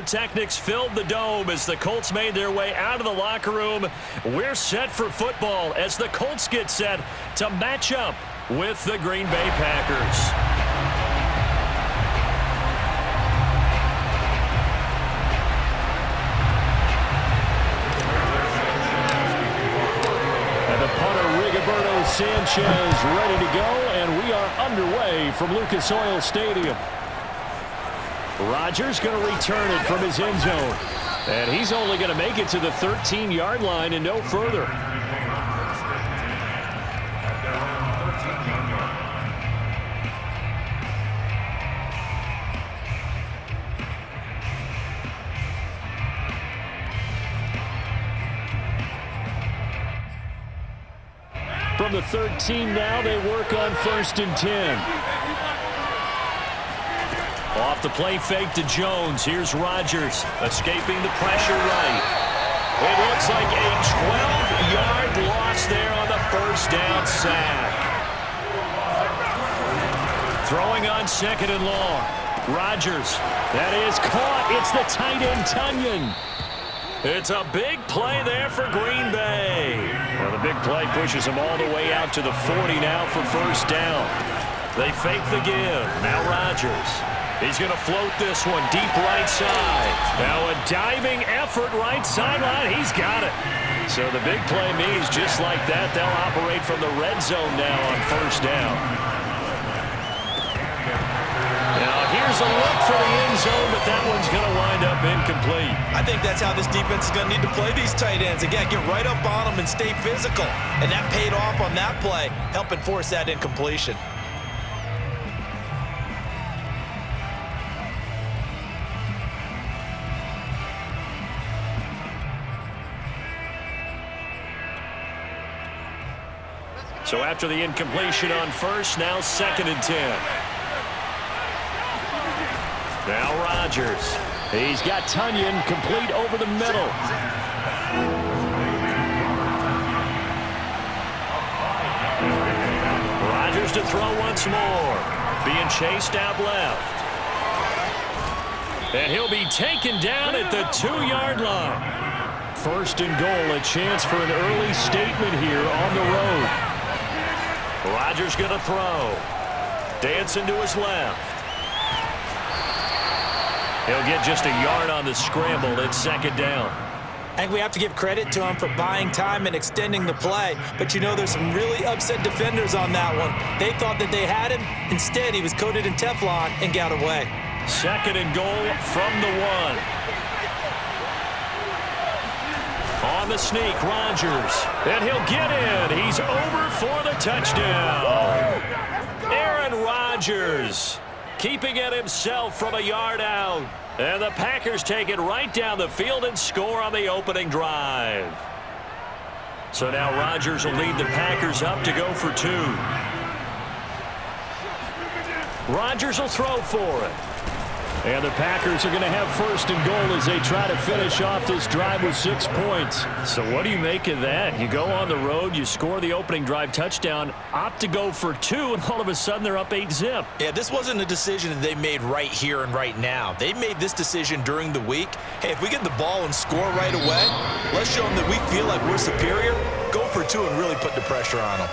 Technics filled the dome as the Colts made their way out of the locker room. We're set for football as the Colts get set to match up with the Green Bay Packers. And the punter, Rigoberto Sanchez, ready to go, and we are underway from Lucas Oil Stadium. Rodgers going to return it from his end zone. And he's only going to make it to the 13-yard line and no further. From the 13 now, they work on 1st and 10. Off the play fake to Jones. Here's Rodgers escaping the pressure right. It looks like a 12-yard loss there on the first down sack. Throwing on 2nd and long. Rodgers. That is caught. It's the tight end, Tunyon. It's a big play there for Green Bay. Well, the big play pushes him all the way out to the 40 now for 1st down. They fake the give. Now Rodgers. He's going to float this one deep right side. Now a diving effort right sideline. He's got it. So the big play means just like that, they'll operate from the red zone now on 1st down. Now here's a look for the end zone, but that one's going to wind up incomplete. I think that's how this defense is going to need to play these tight ends. Again, get right up on them and stay physical. And that paid off on that play, helping force that incompletion. So after the incompletion on 1st, now 2nd and 10. Now Rodgers. He's got Tunyon complete over the middle. Rodgers to throw once more. Being chased out left. And he'll be taken down at the 2-yard line. 1st and goal, a chance for an early statement here on the road. Rodgers going to throw. Dancing to his left. He'll get just a yard on the scramble. It's 2nd down. I think we have to give credit to him for buying time and extending the play. But you know there's some really upset defenders on that one. They thought that they had him. Instead, he was coated in Teflon and got away. 2nd and goal from the 1. On the sneak, Rodgers. And he'll get in. He's over for the touchdown. Aaron Rodgers keeping it himself from a yard out. And the Packers take it right down the field and score on the opening drive. So now Rodgers will lead the Packers up to go for 2. Rodgers will throw for it. And the Packers are going to have 1st and goal as they try to finish off this drive with 6 points. So what do you make of that? You go on the road, you score the opening drive touchdown, opt to go for 2, and all of a sudden they're up 8-zip. Yeah, this wasn't a decision that they made right here and right now. They made this decision during the week. Hey, if we get the ball and score right away, let's show them that we feel like we're superior. Go for 2 and really put the pressure on them.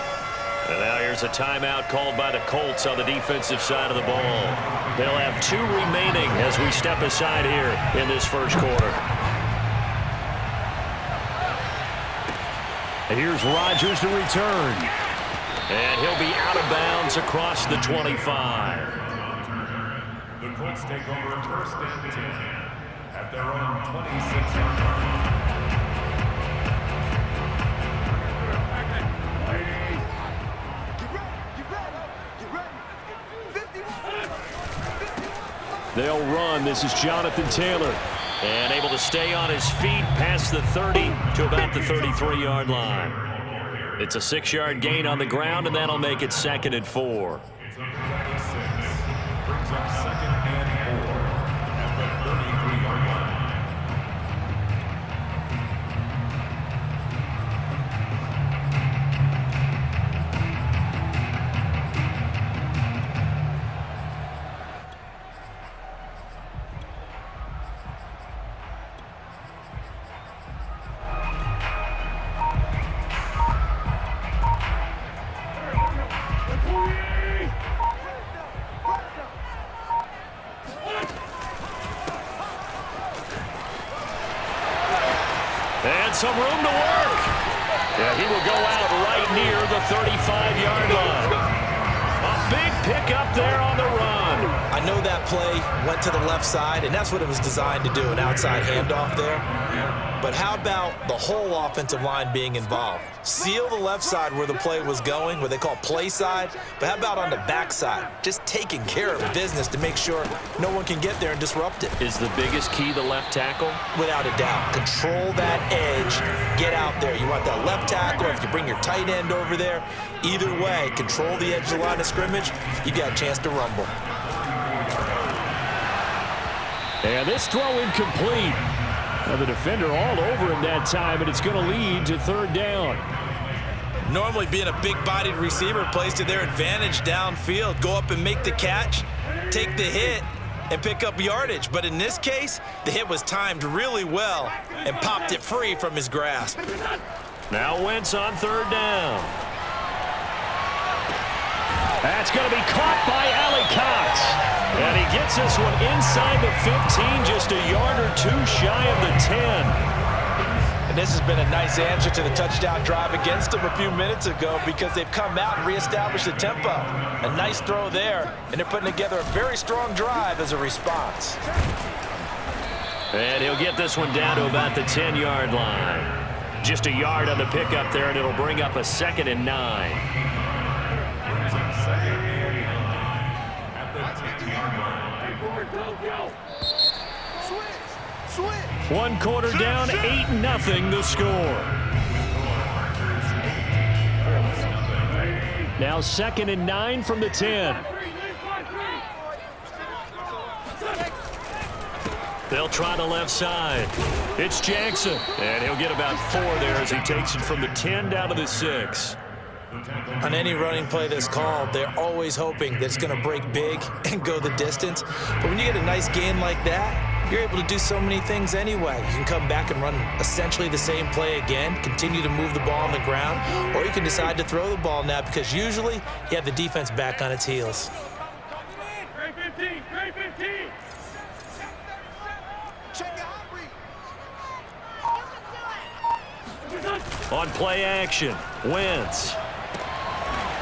And now here's a timeout called by the Colts on the defensive side of the ball. They'll have 2 remaining as we step aside here in this 1st quarter. And here's Rodgers to return. And he'll be out of bounds across the 25. The Colts take over 1st and 10 at their own 26-yard line. They'll run. This is Jonathan Taylor. And able to stay on his feet past the 30 to about the 33-yard line. It's a 6-yard gain on the ground, and that'll make it 2nd and 4. Brings up 2nd and 4 at the 33-yard line. And some room to work. Yeah, he will go out right near the 35-yard line. A big pickup there on the run. I know that play went to the left side, and that's what it was designed to do, an outside handoff there. But how about the whole offensive line being involved? Seal the left side where the play was going, what they call play side, but how about on the back side? Just taking care of business to make sure no one can get there and disrupt it. Is the biggest key the left tackle? Without a doubt. Control that edge. Get out there. You want that left tackle, if you bring your tight end over there, either way, control the edge of the line of scrimmage, you got a chance to rumble. And this throw incomplete. Now the defender all over him that time, and it's going to lead to third down. Normally being a big-bodied receiver plays to their advantage downfield. Go up and make the catch, take the hit, and pick up yardage. But in this case, the hit was timed really well and popped it free from his grasp. Now Wentz on third down. That's going to be caught by Allie Cox. And he gets this one inside the 15, just a yard or two shy of the 10. And this has been a nice answer to the touchdown drive against them a few minutes ago because they've come out and reestablished the tempo. A nice throw there, and they're putting together a very strong drive as a response. And he'll get this one down to about the 10-yard line. Just a yard on the pickup there, and it'll bring up a 2nd and 9. One quarter down, 8-0 the score. Now 2nd and 9 from the 10. They'll try the left side. It's Jackson. And he'll get about 4 there as he takes it from the 10 down to the 6. On any running play that's called, they're always hoping that it's going to break big and go the distance. But when you get a nice gain like that, you're able to do so many things anyway. You can come back and run essentially the same play again, continue to move the ball on the ground, or you can decide to throw the ball now because usually you have the defense back on its heels. On play action, Wentz.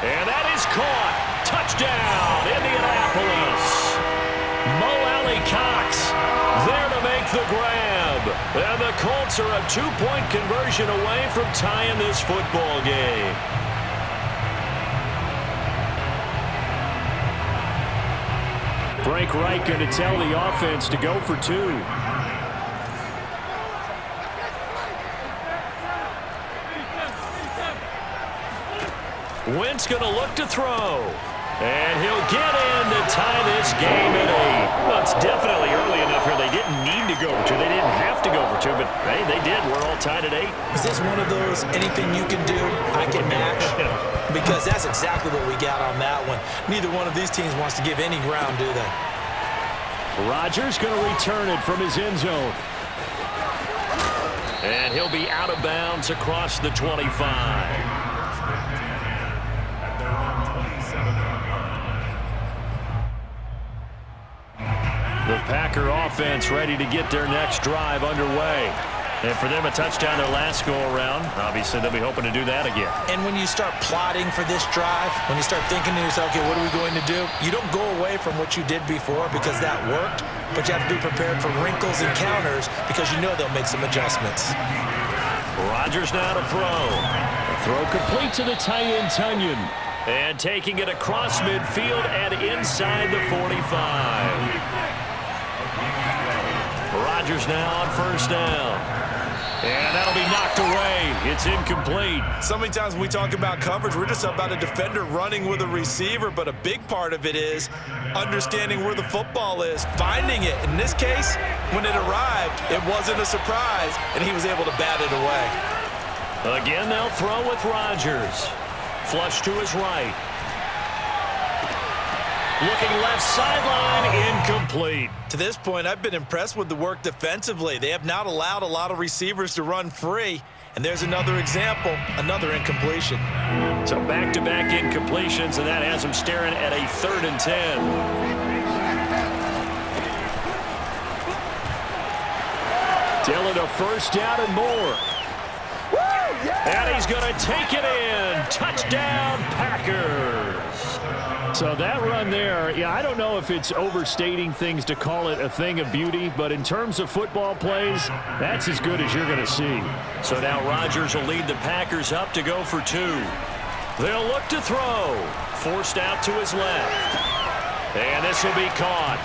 And that is caught. Touchdown, Indianapolis. Mo Alley Cox there to make the grab. And the Colts are a 2-point conversion away from tying this football game. Frank Reich going to tell the offense to go for 2. Wentz going to look to throw. And he'll get in to tie this game at 8. Well, it's definitely early enough here. They didn't need to go for 2. They didn't have to go for 2, but hey, they did. We're all tied at 8. Is this one of those anything you can do, I can match? Because that's exactly what we got on that one. Neither one of these teams wants to give any ground, do they? Rodgers going to return it from his end zone. And he'll be out of bounds across the 25. The Packer offense ready to get their next drive underway. And for them, a touchdown their last go-around. Obviously, they'll be hoping to do that again. And when you start plotting for this drive, when you start thinking to yourself, okay, what are we going to do? You don't go away from what you did before because that worked, but you have to be prepared for wrinkles and counters because you know they'll make some adjustments. Rodgers now to throw. A throw complete to the tight end, Tunyon. And taking it across midfield and inside the 45. Rodgers now on first down. And that'll be knocked away. It's incomplete. So many times when we talk about coverage, we're just about a defender running with a receiver, but a big part of it is understanding where the football is, finding it. In this case, when it arrived, it wasn't a surprise, and he was able to bat it away. Again, they'll throw with Rodgers. Flush to his right. Looking left sideline, incomplete. To this point, I've been impressed with the work defensively. They have not allowed a lot of receivers to run free. And there's another example, another incompletion. So back-to-back incompletions, and that has them staring at a 3rd and 10. Dillon a first down and more. And he's going to take it in. Touchdown, Packers. So that run there, yeah, I don't know if it's overstating things to call it a thing of beauty, but in terms of football plays, that's as good as you're going to see. So now Rodgers will lead the Packers up to go for 2. They'll look to throw. Forced out to his left. And this will be caught.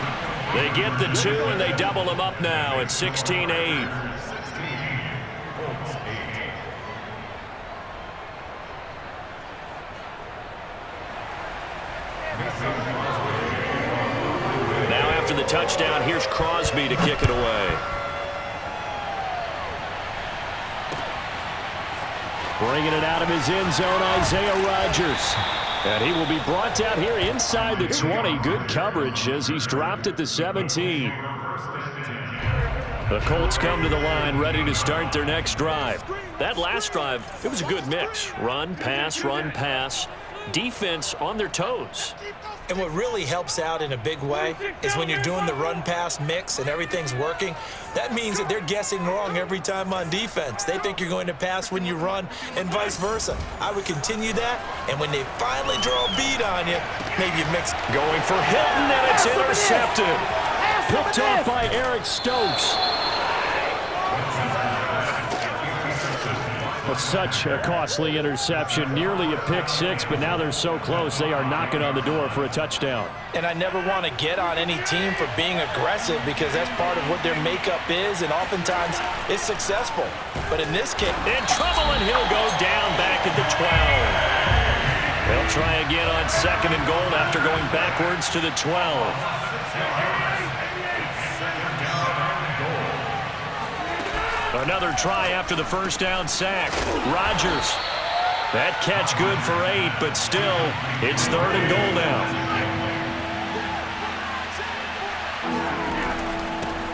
They get the 2, and they double him up now at 16-8. Now after the touchdown, here's Crosby to kick it away. Bringing it out of his end zone, Isaiah Rodgers. And he will be brought down here inside the 20. Good coverage as he's dropped at the 17. The Colts come to the line ready to start their next drive. That last drive, it was a good mix. Run, pass, defense on their toes. And what really helps out in a big way is when you're doing the run-pass mix and everything's working, that means that they're guessing wrong every time on defense. They think you're going to pass when you run and vice versa. I would continue that, and when they finally draw a bead on you, maybe you mix. Going for Hilton, and it's intercepted. Picked off by Eric Stokes. Well, such a costly interception, nearly a pick 6, but now they're so close they are knocking on the door for a touchdown. And I never want to get on any team for being aggressive because that's part of what their makeup is, and oftentimes it's successful. But in this case, in trouble, and he'll go down back at the 12. They'll try again on 2nd and goal after going backwards to the 12. Another try after the first down sack. Rodgers. That catch good for 8, but still, it's 3rd and goal now.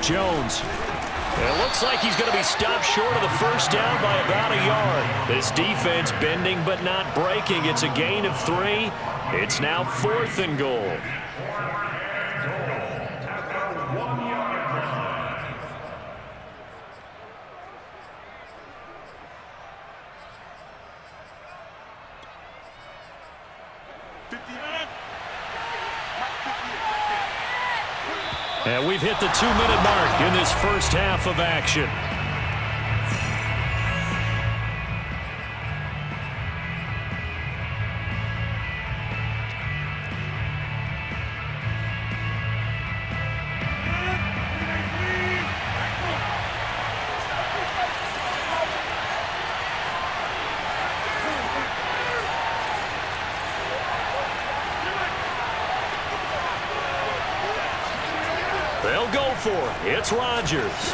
Jones. It looks like he's going to be stopped short of the first down by about a yard. This defense bending but not breaking. It's a gain of 3. It's now 4th and goal. And we've hit the 2-minute mark in this first half of action. They'll go for it. It's Rodgers.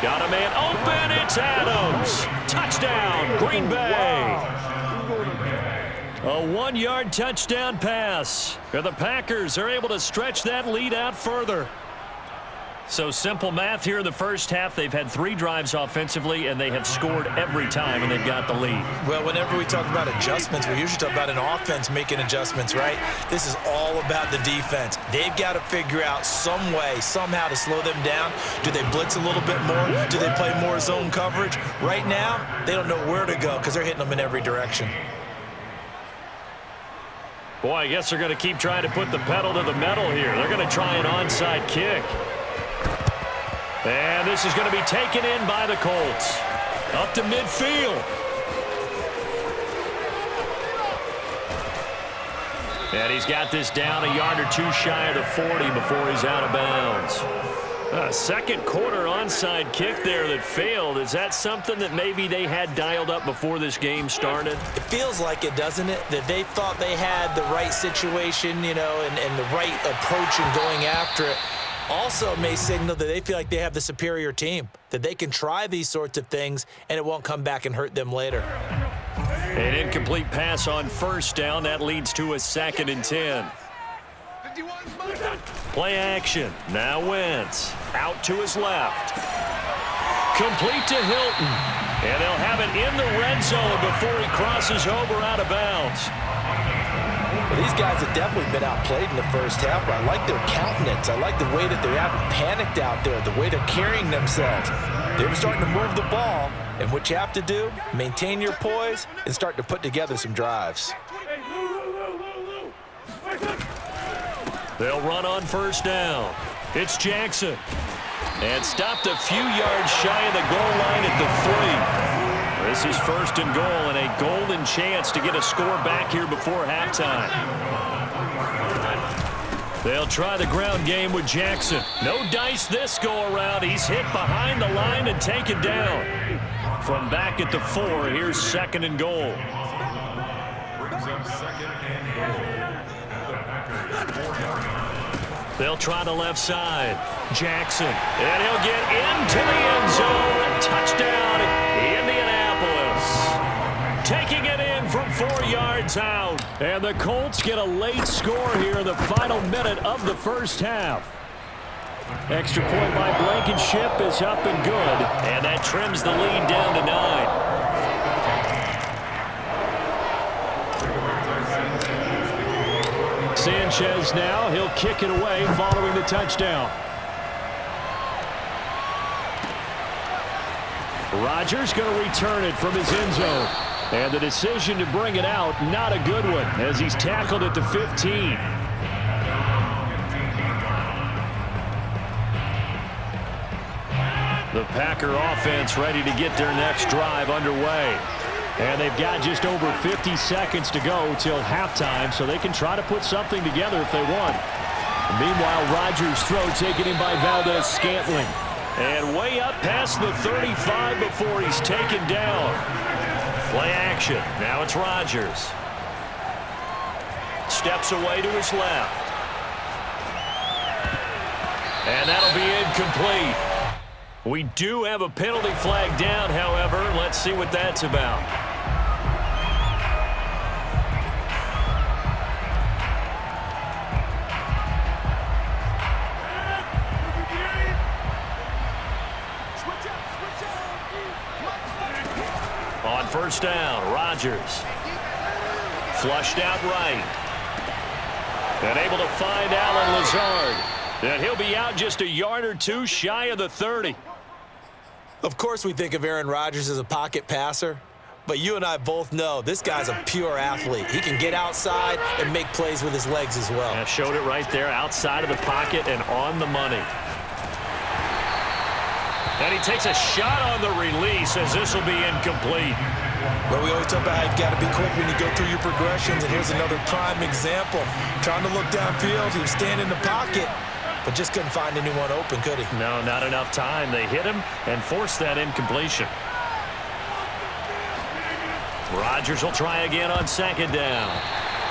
Got a man open. It's Adams. Touchdown, Green Bay. A 1-yard touchdown pass. The Packers are able to stretch that lead out further. So simple math here in the first half. They've had 3 drives offensively, and they have scored every time, and they've got the lead. Well, whenever we talk about adjustments, we usually talk about an offense making adjustments, right? This is all about the defense. They've got to figure out some way, somehow to slow them down. Do they blitz a little bit more? Do they play more zone coverage? Right now, they don't know where to go because they're hitting them in every direction. Boy, I guess they're going to keep trying to put the pedal to the metal here. They're going to try an onside kick. And this is going to be taken in by the Colts. Up to midfield. And he's got this down a yard or 2 shy of the 40 before he's out of bounds. A second quarter onside kick there that failed. Is that something that maybe they had dialed up before this game started? It feels like it, doesn't it? That they thought they had the right situation, you know, and the right approach in going after it. Also may signal that they feel like they have the superior team, that they can try these sorts of things and it won't come back and hurt them later. An incomplete pass on first down. That leads to a 2nd and 10. Play action. Now Wentz. Out to his left. Complete to Hilton. And they'll have it in the red zone before he crosses over out of bounds. Well, these guys have definitely been outplayed in the first half, but I like their countenance. I like the way that they haven't panicked out there, the way they're carrying themselves. They're starting to move the ball, and what you have to do, maintain your poise and start to put together some drives. They'll run on first down. It's Jackson. And stopped a few yards shy of the goal line at the 3. This is first and goal and a golden chance to get a score back here before halftime. They'll try the ground game with Jackson. No dice this go-around. He's hit behind the line and taken down. From back at the 4, here's second and goal. Brings up second and goal. At the Packers' 4-yard line. They'll try the left side. Jackson. And he'll get into the end zone. Touchdown, Indianapolis. Taking it in from 4 yards out. And the Colts get a late score here in the final minute of the first half. Extra point by Blankenship is up and good. And that trims the lead down to 9. Sanchez now. He'll kick it away following the touchdown. Rodgers going to return it from his end zone. And the decision to bring it out, not a good one, as he's tackled at the 15. The Packer offense ready to get their next drive underway. And they've got just over 50 seconds to go till halftime, so they can try to put something together if they want. Meanwhile, Rodgers' throw taken in by Valdez-Scantling. And way up past the 35 before he's taken down. Play action. Now it's Rodgers. Steps away to his left. And that'll be incomplete. We do have a penalty flag down, however. Let's see what that's about. On first down, Rodgers. Flushed out right. And able to find Allen Lazard. And he'll be out just a yard or two shy of the 30. Of course we think of Aaron Rodgers as a pocket passer, but you and I both know this guy's a pure athlete. He can get outside and make plays with his legs as well. Yeah, showed it right there, outside of the pocket and on the money. And he takes a shot on the release as this will be incomplete. Well, we always talk about how you've got to be quick when you go through your progressions, and here's another prime example. Trying to look downfield, he was standing in the pocket, but just couldn't find anyone open, could he? No, not enough time. They hit him and forced that incompletion. Rodgers will try again on second down.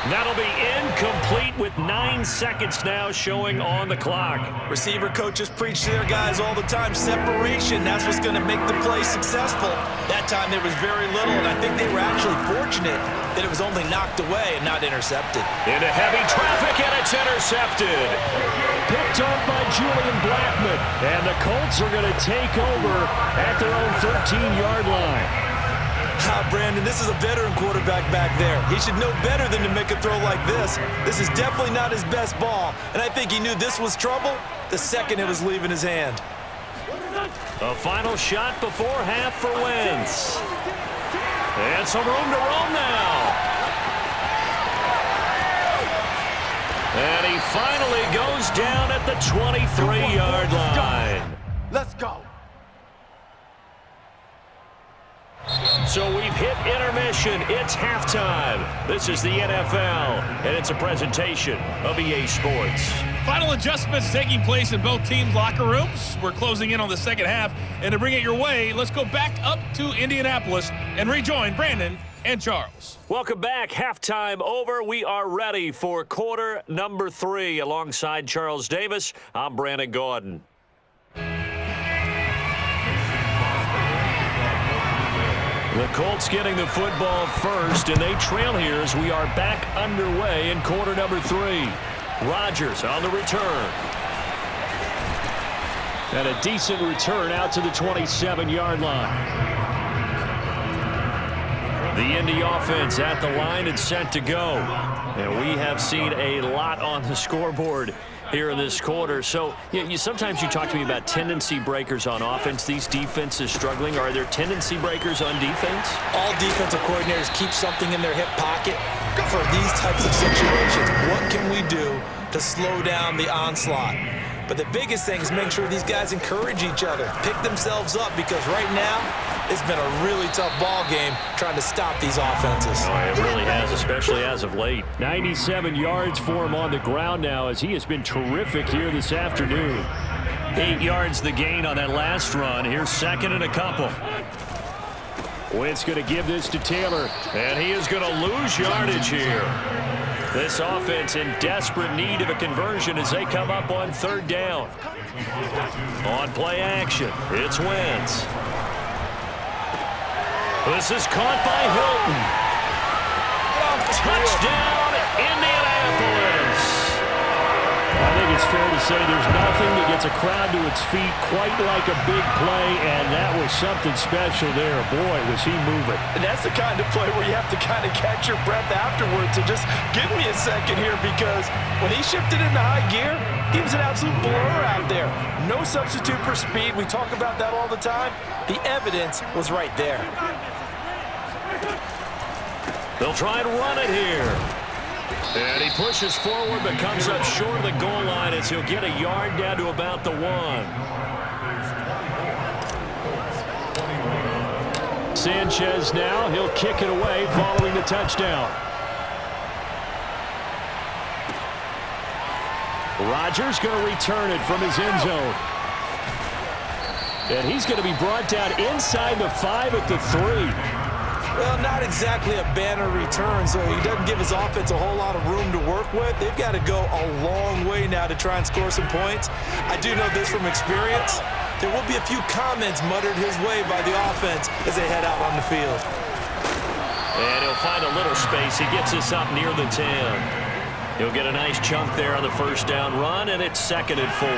That'll be incomplete with 9 seconds now showing on the clock. Receiver coaches preach to their guys all the time. Separation, that's what's going to make the play successful. That time there was very little, and I think they were actually fortunate that it was only knocked away and not intercepted. Into heavy traffic, and it's intercepted. Picked up by Julian Blackmon. And the Colts are going to take over at their own 13-yard line. Brandon, this is a veteran quarterback back there. He should know better than to make a throw like this. This is definitely not his best ball, and I think he knew this was trouble the second it was leaving his hand. A final shot before half for Wentz. And some room to roam now. And he finally goes down at the 23-yard line. Let's go. So we've hit intermission. It's halftime. This is the NFL, and it's a presentation of EA Sports. Final adjustments taking place in both teams' locker rooms. We're closing in on the second half, and to bring it your way, let's go back up to Indianapolis and rejoin Brandon and Charles. Welcome back. Halftime over. We are ready for quarter number 3. Alongside Charles Davis, I'm Brandon Gordon. The Colts getting the football first, and they trail here as we are back underway in quarter number 3. Rodgers on the return. And a decent return out to the 27-yard line. The Indy offense at the line and set to go. And we have seen a lot on the scoreboard here in this quarter. So sometimes you talk to me about tendency breakers on offense. These defenses struggling. Are there tendency breakers on defense? All defensive coordinators keep something in their hip pocket for these types of situations. What can we do to slow down the onslaught? But the biggest thing is make sure these guys encourage each other, pick themselves up, because right now it's been a really tough ball game trying to stop these offenses. Oh, it really has, especially as of late. 97 yards for him on the ground now as he has been terrific here this afternoon. 8 yards the gain on that last run. Here's second and a couple. Wentz going to give this to Taylor, and he is going to lose yardage here. This offense in desperate need of a conversion as they come up on third down. On play action, it's Wentz. This is caught by Hilton. Touchdown, Indianapolis. I think it's fair to say there's nothing that gets a crowd to its feet quite like a big play, and that was something special there. Boy, was he moving. And that's the kind of play where you have to kind of catch your breath afterwards. So just give me a second here, because when he shifted into high gear, he was an absolute blur out there. No substitute for speed. We talk about that all the time. The evidence was right there. They'll try and run it here. And he pushes forward but comes up short of the goal line as he'll get a yard down to about the 1. Sanchez now, he'll kick it away following the touchdown. Rodgers going to return it from his end zone. And he's going to be brought down inside the 5 at the 3. Well, not exactly a banner return, so he doesn't give his offense a whole lot of room to work with. They've got to go a long way now to try and score some points. I do know this from experience. There will be a few comments muttered his way by the offense as they head out on the field. And he'll find a little space. He gets us up near the 10. He'll get a nice chunk there on the first down run, and it's 2nd and 4.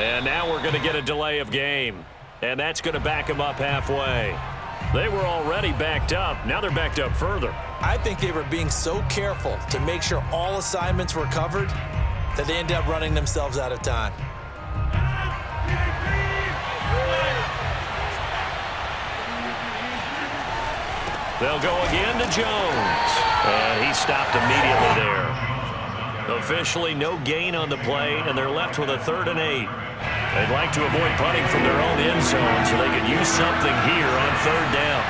And now we're going to get a delay of game. And that's going to back them up halfway. They were already backed up. Now they're backed up further. I think they were being so careful to make sure all assignments were covered that they ended up running themselves out of time. They'll go again to Jones. And he stopped immediately there. Officially no gain on the play, and they're left with a 3rd and 8. They'd like to avoid punting from their own end zone so they could use something here on 3rd down.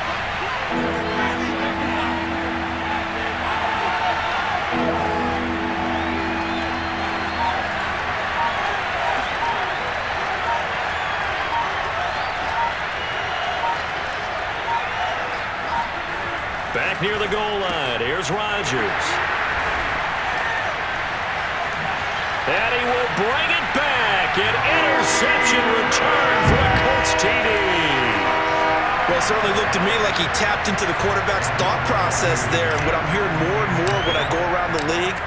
Back near the goal line, here's Rodgers. And he will bring it back. An interception return for a Colts TD. Well, it certainly looked to me like he tapped into the quarterback's thought process there. And what I'm hearing more and more when I go around the league,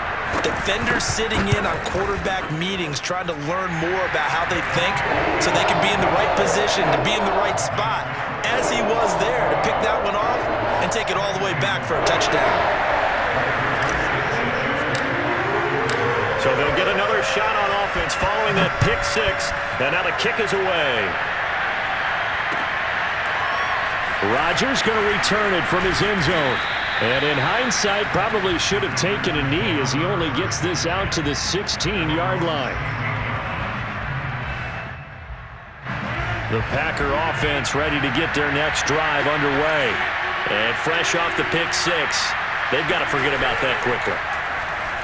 defenders sitting in on quarterback meetings trying to learn more about how they think so they can be in the right position, to be in the right spot, as he was there to pick that one off and take it all the way back for a touchdown. So they'll get another shot on offense following that pick 6. And now the kick is away. Rodgers going to return it from his end zone. And in hindsight, probably should have taken a knee as he only gets this out to the 16-yard line. The Packer offense ready to get their next drive underway. And fresh off the pick 6, they've got to forget about that quickly.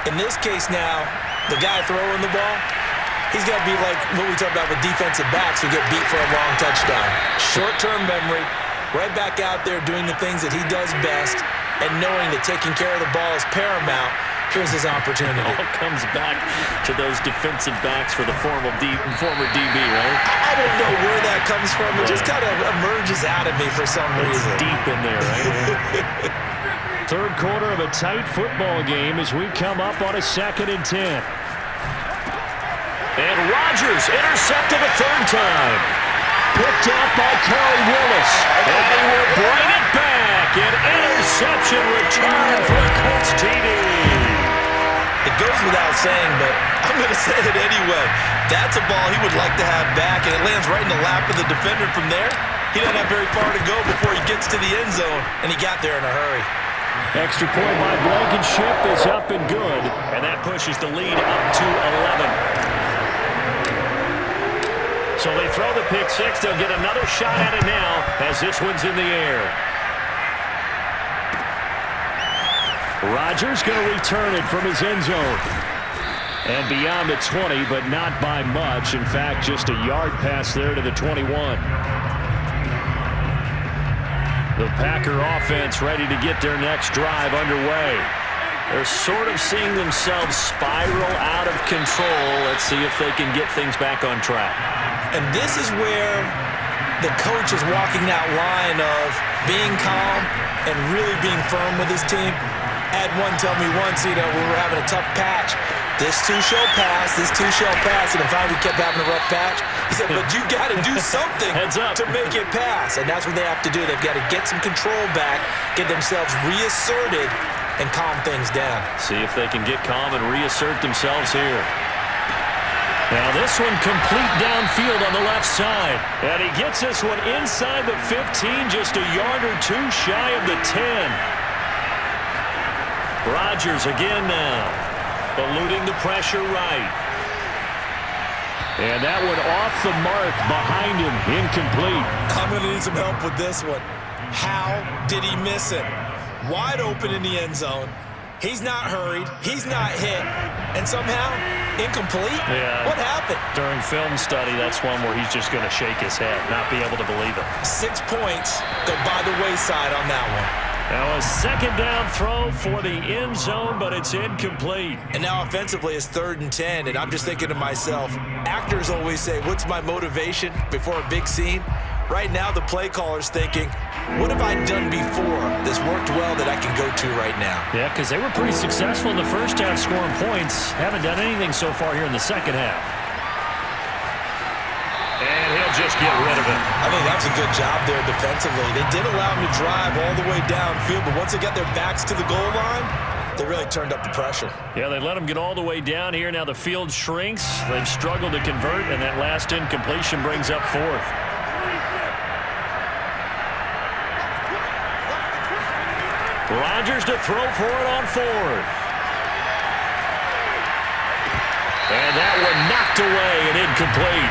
In this case now, the guy throwing the ball, he's got to be like what we talk about with defensive backs who get beat for a long touchdown. Short-term memory, right back out there doing the things that he does best, and knowing that taking care of the ball is paramount Here's his opportunity. It all comes back to those defensive backs for the former DB, right? I don't know where that comes from. It just kind of emerges out of me for some reason. It's deep in there, right? Third quarter of a tight football game as we come up on a 2nd and 10. And Rodgers intercepted a third time. Picked up by Corey Willis. And he will bring it back. An interception return for a Colts TD. It goes without saying, but I'm going to say it anyway. That's a ball he would like to have back, and it lands right in the lap of the defender from there. He doesn't have very far to go before he gets to the end zone, and he got there in a hurry. Extra point by Blankenship is up and good, and that pushes the lead up to 11. So they throw the pick six. They'll get another shot at it now as this one's in the air. Rodgers going to return it from his end zone. And beyond the 20, but not by much. In fact, just a yard pass there to the 21. The Packer offense ready to get their next drive underway. They're sort of seeing themselves spiral out of control. Let's see if they can get things back on track. And this is where the coach is walking that line of being calm and really being firm with his team. I had one tell me once, we were having a tough patch. This too shall pass, this too shall pass. And finally we kept having a rough patch. He said, but you got to do something to make it pass. And that's what they have to do. They've got to get some control back, get themselves reasserted, and calm things down. See if they can get calm and reassert themselves here. Now this one complete downfield on the left side. And he gets this one inside the 15, just a yard or two shy of the 10. Rodgers again now, eluding the pressure right. And that one off the mark behind him, incomplete. I'm going to need some help with this one. How did he miss it? Wide open in the end zone. He's not hurried. He's not hit. And somehow, incomplete? Yeah. What happened? During film study, that's one where he's just going to shake his head, not be able to believe it. 6 points go by the wayside on that one. Now a second down throw for the end zone, but it's incomplete. And now offensively it's 3rd and 10, and I'm just thinking to myself, actors always say, what's my motivation before a big scene? Right now the play caller's thinking, what have I done before that's worked well that I can go to right now? Yeah, because they were pretty successful in the first half scoring points. Haven't done anything so far here in the second half. And he'll just get rid of it. I think that was a good job there defensively. They did allow him to drive all the way downfield, but once they got their backs to the goal line, they really turned up the pressure. Yeah, they let him get all the way down here. Now the field shrinks. They've struggled to convert, and that last incompletion brings up 4th. Rodgers to throw for it on 4th. And that one knocked away and incomplete.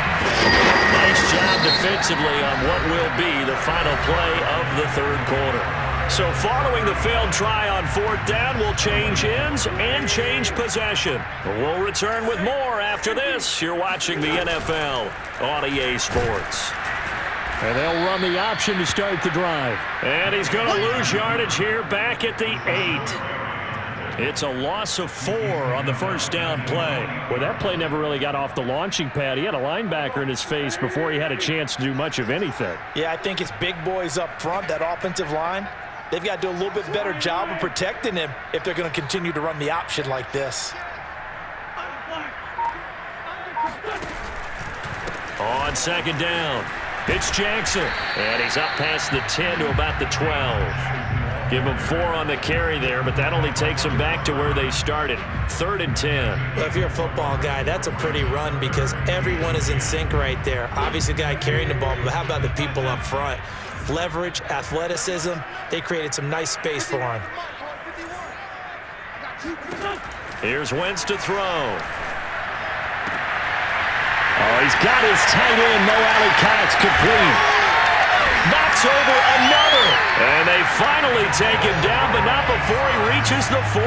Nice job defensively on what will be the final play of the third quarter. So following the failed try on 4th down, we'll change ends and change possession. We'll return with more after this. You're watching the NFL on EA Sports. And they'll run the option to start the drive. And he's going to lose yardage here back at the 8. It's a loss of 4 on the first down play. Well, that play never really got off the launching pad. He had a linebacker in his face before he had a chance to do much of anything. Yeah, I think it's big boys up front, that offensive line. They've got to do a little bit better job of protecting him if they're going to continue to run the option like this. On second down, it's Jackson. And he's up past the 10 to about the 12. Give them 4 on the carry there, but that only takes them back to where they started. 3rd and 10. Well, if you're a football guy, that's a pretty run because everyone is in sync right there. Obviously, the guy carrying the ball, but how about the people up front? Leverage, athleticism, they created some nice space for him. Here's Wentz to throw. Oh, he's got his tight end, Mo Alley Cox, complete. Knocks over another. And they finally take him down, but not before he reaches the 43.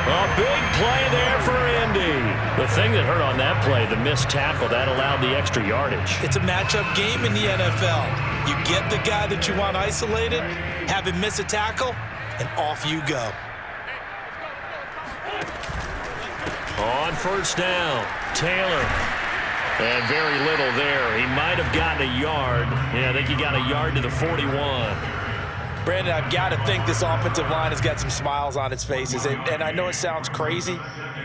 A big play there for Indy. The thing that hurt on that play, the missed tackle, that allowed the extra yardage. It's a matchup game in the NFL. You get the guy that you want isolated, have him miss a tackle, and off you go. On first down, Taylor. And very little there. He might have gotten a yard. Yeah, I think he got a yard to the 41. Brandon, I've got to think this offensive line has got some smiles on its faces. And I know it sounds crazy,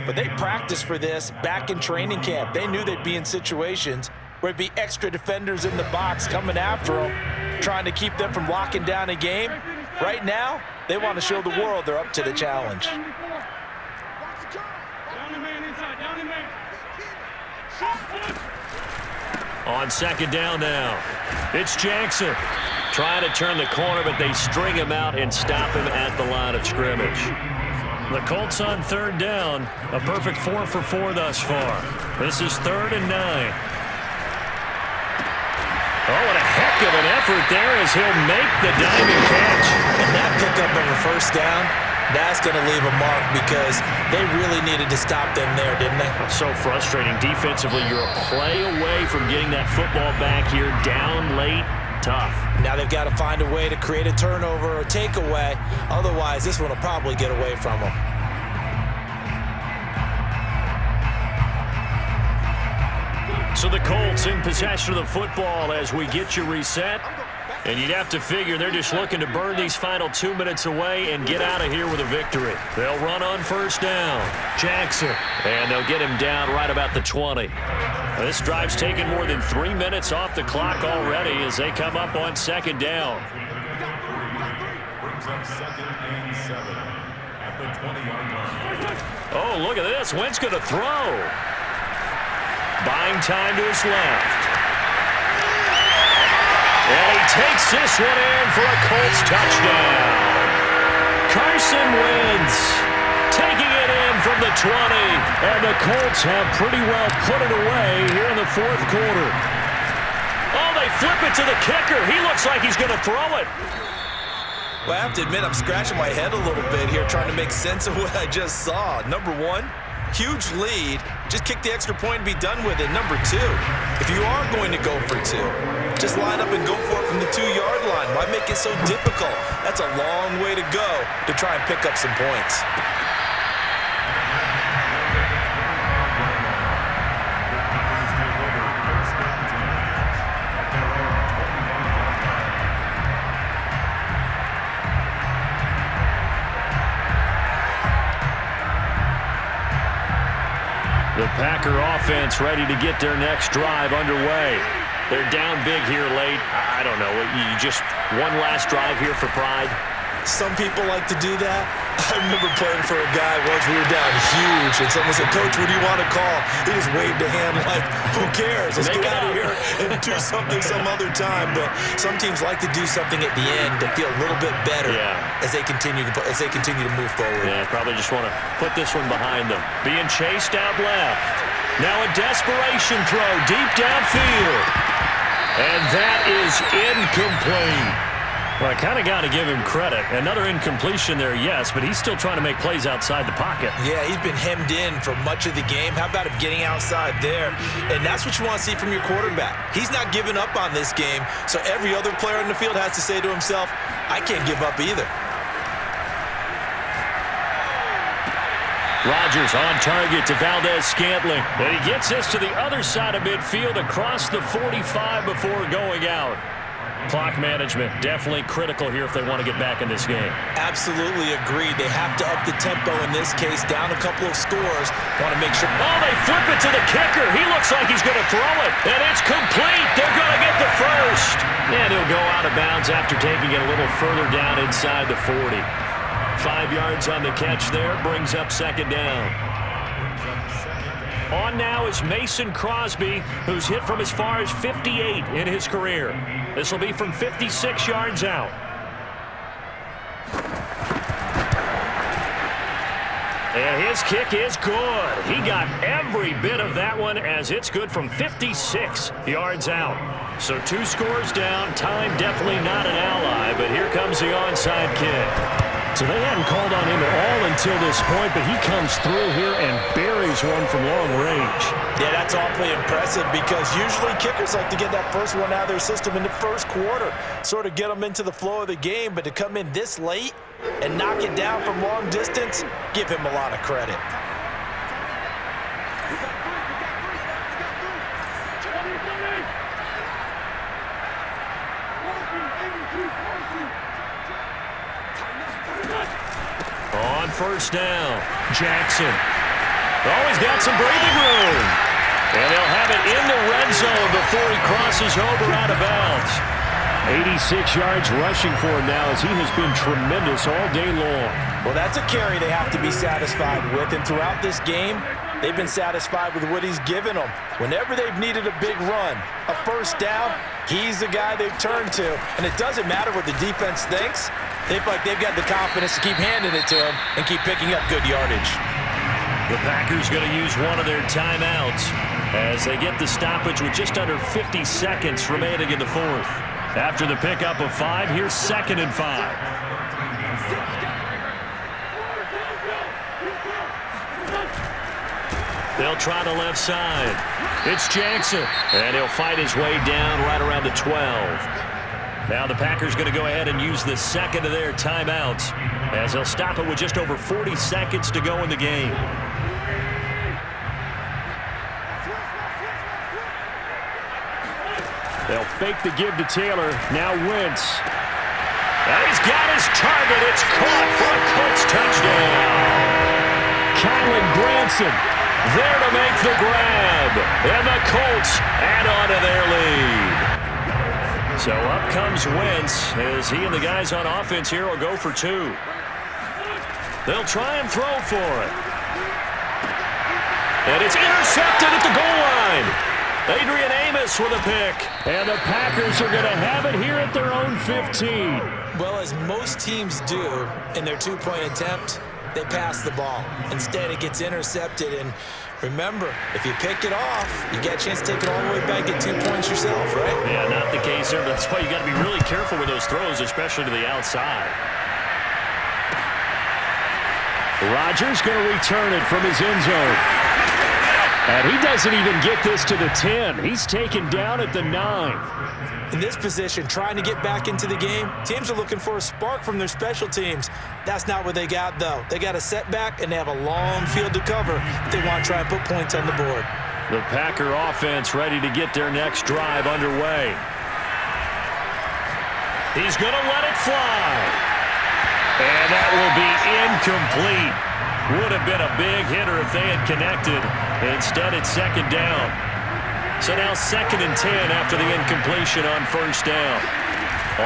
but they practiced for this back in training camp. They knew they'd be in situations where there'd be extra defenders in the box coming after them, trying to keep them from locking down a game. Right now, they want to show the world they're up to the challenge. On second down now, it's Jackson. Trying to turn the corner, but they string him out and stop him at the line of scrimmage. The Colts on third down, a perfect 4 for 4 thus far. This is 3rd and 9. Oh, what a heck of an effort there as he'll make the diving catch. And that pickup of a first down, that's going to leave a mark because they really needed to stop them there, didn't they? So frustrating. Defensively, you're a play away from getting that football back here down late. Tough. Now they've got to find a way to create a turnover or takeaway. Otherwise, this one will probably get away from them. So the Colts in possession of the football as we get you reset. And you'd have to figure they're just looking to burn these final 2 minutes away and get out of here with a victory. They'll run on first down. Jackson. And they'll get him down right about the 20. This drive's taken more than 3 minutes off the clock already as they come up on second down. Brings up 2nd and 7 at the 20-yard line. Oh, look at this. Wentz going to throw. Buying time to his left. And he takes this one in for a Colts touchdown. Carson Wentz taking it in from the 20. And the Colts have pretty well put it away here in the 4th quarter. Oh, they flip it to the kicker. He looks like he's going to throw it. Well, I have to admit, I'm scratching my head a little bit here trying to make sense of what I just saw. Number one, huge lead. Just kick the extra point and be done with it. Number two, if you are going to go for 2, just line up and go for it from the 2-yard line. Why make it so difficult? That's a long way to go to try and pick up some points. The Packer offense ready to get their next drive underway. They're down big here late. I don't know. You just one last drive here for pride? Some people like to do that. I remember playing for a guy once. We were down huge, and someone said, "Coach, what do you want to call?" He just waved a hand like, "Who cares? Let's get out of here and do something some other time." But some teams like to do something at the end to feel a little bit better as they continue to move forward. Yeah, probably just want to put this one behind them. Being chased out left. Now a desperation throw deep downfield. And that is incomplete. Well, I kind of got to give him credit. Another incompletion there, yes, but he's still trying to make plays outside the pocket. Yeah, he's been hemmed in for much of the game. How about him getting outside there? And that's what you want to see from your quarterback. He's not giving up on this game, so every other player in the field has to say to himself, I can't give up either. Rodgers on target to Valdez-Scantling. And he gets this to the other side of midfield across the 45 before going out. Clock management definitely critical here if they want to get back in this game. Absolutely agreed. They have to up the tempo in this case, down a couple of scores. Want to make sure. Oh, they flip it to the kicker. He looks like he's going to throw it. And it's complete. They're going to get the first. And he'll go out of bounds after taking it a little further down inside the 40. 5 yards on the catch there, brings up second down. On now is Mason Crosby, who's hit from as far as 58 in his career. This will be from 56 yards out. And his kick is good. He got every bit of that one as it's good from 56 yards out. So 2 scores down. Time definitely not an ally, but here comes the onside kick. So they hadn't called on him at all until this point, but he comes through here and buries one from long range. Yeah, that's awfully impressive because usually kickers like to get that first one out of their system in the first quarter, sort of get them into the flow of the game, but to come in this late and knock it down from long distance, give him a lot of credit. On first down, Jackson. Oh, he's got some breathing room. And they'll have it in the red zone before he crosses over out of bounds. 86 yards rushing for him now as he has been tremendous all day long. Well, that's a carry they have to be satisfied with. And throughout this game, they've been satisfied with what he's given them. Whenever they've needed a big run, a first down, he's the guy they've turned to. And it doesn't matter what the defense thinks. They feel like they've got the confidence to keep handing it to him and keep picking up good yardage. The Packers going to use one of their timeouts as they get the stoppage with just under 50 seconds remaining in the fourth. After the pickup of 5, here's 2nd and 5. They'll try the left side. It's Jackson, and he'll fight his way down right around the 12. Now the Packers going to go ahead and use the second of their timeouts as they'll stop it with just over 40 seconds to go in the game. They'll fake the give to Taylor. Now Wentz. And he's got his target. It's caught for a Colts touchdown. Kylan Granson there to make the grab. And the Colts add on to their lead. So up comes Wentz as he and the guys on offense here will go for 2. They'll try and throw for it. And it's intercepted at the goal line. Adrian Amos with a pick. And the Packers are going to have it here at their own 15. Well, as most teams do in their two-point attempt, they pass the ball. Instead, it gets intercepted. And remember, if you pick it off, you get a chance to take it all the way back, get 2 points yourself, right? Yeah, not the case there. That's why you got to be really careful with those throws, especially to the outside. Rodgers going to return it from his end zone. And he doesn't even get this to the 10. He's taken down at the 9. In this position, trying to get back into the game, teams are looking for a spark from their special teams. That's not what they got, though. They got a setback, and they have a long field to cover if they want to try and put points on the board. The Packer offense ready to get their next drive underway. He's going to let it fly. And that will be incomplete. Would have been a big hitter if they had connected. Instead, it's 2nd down. So now 2nd and 10 after the incompletion on first down.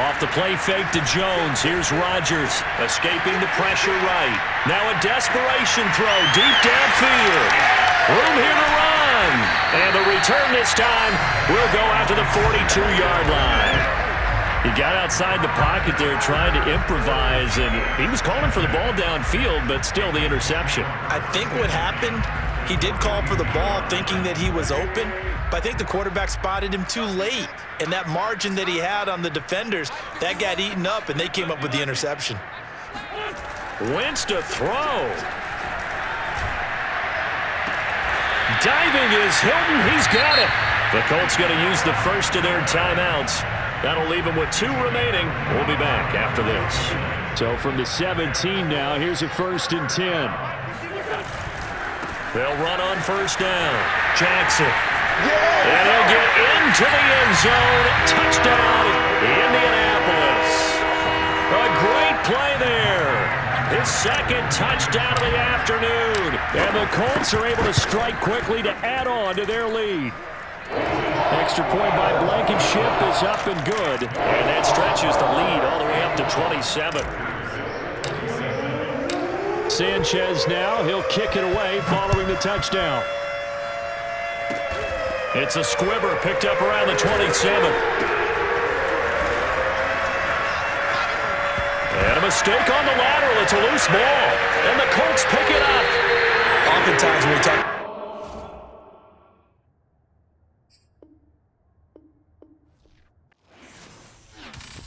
Off the play fake to Jones. Here's Rodgers escaping the pressure right. Now a desperation throw deep downfield. Room here to run. And the return this time will go out to the 42-yard line. He got outside the pocket there trying to improvise, and he was calling for the ball downfield, but still the interception. I think what happened, he did call for the ball thinking that he was open, but I think the quarterback spotted him too late. And that margin that he had on the defenders, that got eaten up, and they came up with the interception. Wentz to throw. Diving is Hilton. He's got it. The Colts going to use the first of their timeouts. That'll leave them with 2 remaining. We'll be back after this. So from the 17 now, here's a 1st and 10. They'll run on first down. Jackson. And he'll get into the end zone. Touchdown, Indianapolis. A great play there. His 2nd touchdown of the afternoon. And the Colts are able to strike quickly to add on to their lead. Extra point by Blankenship is up and good. And that stretches the lead all the way up to 27. Sanchez now. He'll kick it away following the touchdown. It's a squibber picked up around the 27. And a mistake on the lateral. It's a loose ball. And the Colts pick it up. Oftentimes when we talk